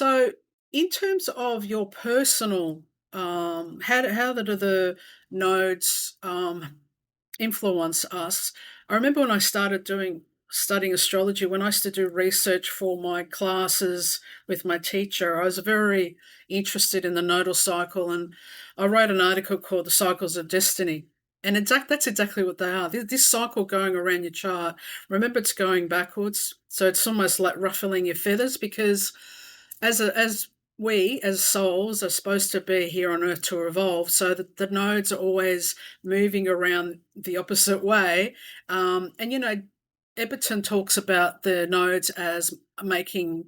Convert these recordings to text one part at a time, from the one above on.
So, in terms of your personal, how do the nodes influence us? I remember when I started doing studying astrology, when I used to do research for my classes with my teacher, I was very interested in the nodal cycle, and I wrote an article called "The Cycles of Destiny." And that's exactly what they are. This cycle going around your chart, remember it's going backwards. So it's almost like ruffling your feathers because as we as souls are supposed to be here on earth to evolve, so that the nodes are always moving around the opposite way. And Eberton talks about the nodes as making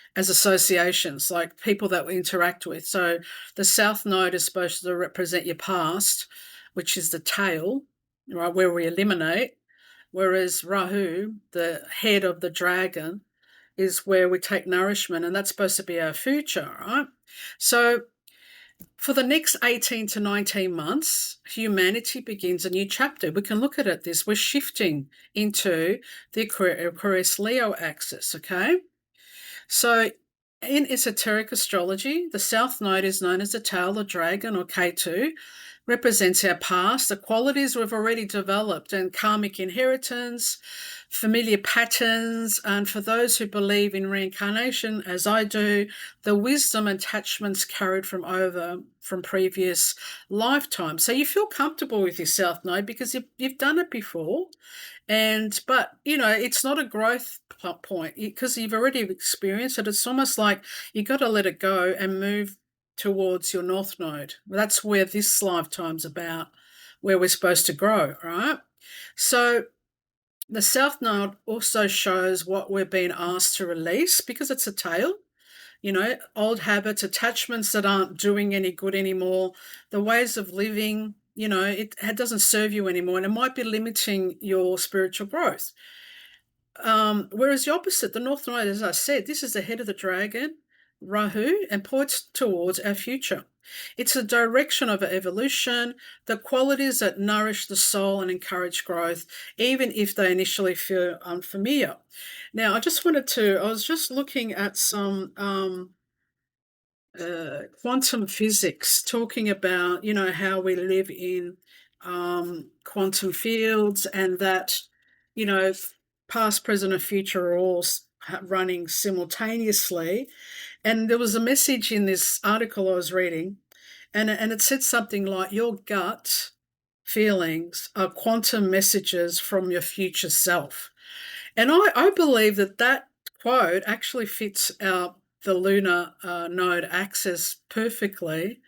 as associations, like people that we interact with. So the south node is supposed to represent your past, which is the tail, right, where we eliminate. Whereas Rahu, the head of the dragon, is where we take nourishment, and that's supposed to be our future, right? So for the next 18 to 19 months, humanity begins a new chapter. We can look at it this. We're shifting into the Aquarius Leo axis, okay? So in esoteric astrology, the south node is known as the tail of dragon, or K2, represents our past, the qualities we've already developed, and karmic inheritance, familiar patterns, and for those who believe in reincarnation, as I do, the wisdom and attachments carried from previous lifetimes. So you feel comfortable with your south node because you've done it before. But it's not a growth point because you've already experienced it. It's almost like you got to let it go and move towards your north node. That's where this lifetime's about, where we're supposed to grow, right? So the south node also shows what we're being asked to release because it's a tail. Old habits, attachments that aren't doing any good anymore, the ways of living, it doesn't serve you anymore, and it might be limiting your spiritual growth. Whereas the opposite, the North Node, as I said, this is the head of the dragon, Rahu, and points towards our future. It's a direction of evolution, the qualities that nourish the soul and encourage growth, even if they initially feel unfamiliar. Now, I was just looking at some quantum physics, talking about, how we live in quantum fields, and that, you know, past, present, and future are all running simultaneously. And there was a message in this article I was reading, and it said something like, your gut feelings are quantum messages from your future self. And I believe that quote actually fits the lunar node axis perfectly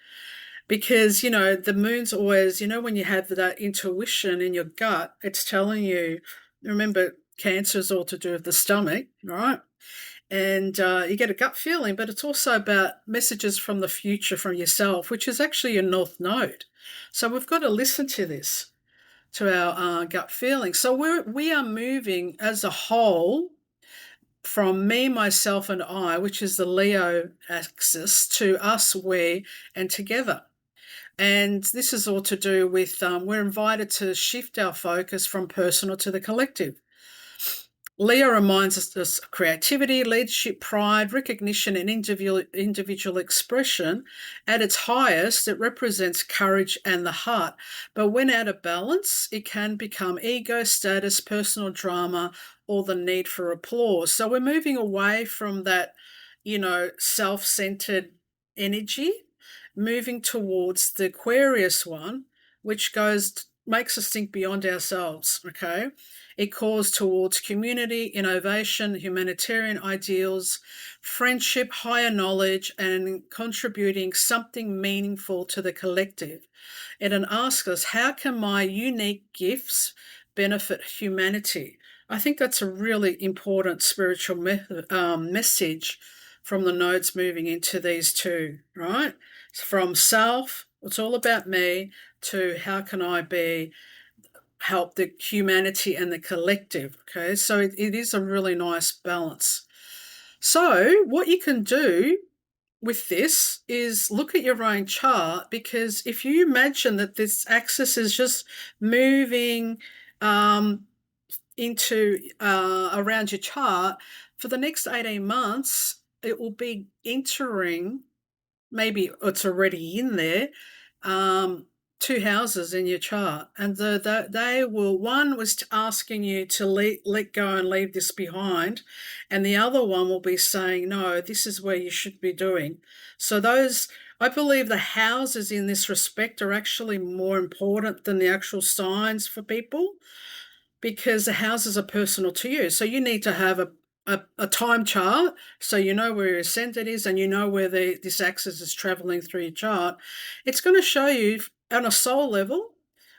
because, the moon's always, when you have that intuition in your gut, it's telling you, remember, cancer is all to do with the stomach, right? And you get a gut feeling, but it's also about messages from the future, from yourself, which is actually your north node. So we've got to listen to this, to our gut feeling. So we are moving as a whole from me, myself, and I, which is the Leo axis, to us, we, and together. And this is all to do with we're invited to shift our focus from personal to the collective. Leo reminds us of creativity, leadership, pride, recognition, and individual expression. At its highest, it represents courage and the heart. But when out of balance, it can become ego, status, personal drama, or the need for applause. So we're moving away from that, self-centered energy, moving towards the Aquarius one, which makes us think beyond ourselves, okay? It calls towards community, innovation, humanitarian ideals, friendship, higher knowledge, and contributing something meaningful to the collective. And it asks us, how can my unique gifts benefit humanity? I think that's a really important spiritual message from the nodes moving into these two, right? From self, it's all about me, to how can I help the humanity and the collective. Okay, so it is a really nice balance. So what you can do with this is look at your own chart, because if you imagine that this axis is just moving into around your chart for the next 18 months, it will be entering, maybe it's already in there, um, two houses in your chart, and they will. One was asking you to let go and leave this behind, and the other one will be saying, no, this is where you should be doing. So those, I believe, the houses in this respect are actually more important than the actual signs for people, because the houses are personal to you. So you need to have a time chart, so you know where your ascendant is, and you know where this axis is traveling through your chart. It's going to show you on a soul level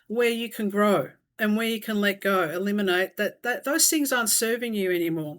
where you can grow and where you can let go, eliminate that those things aren't serving you anymore.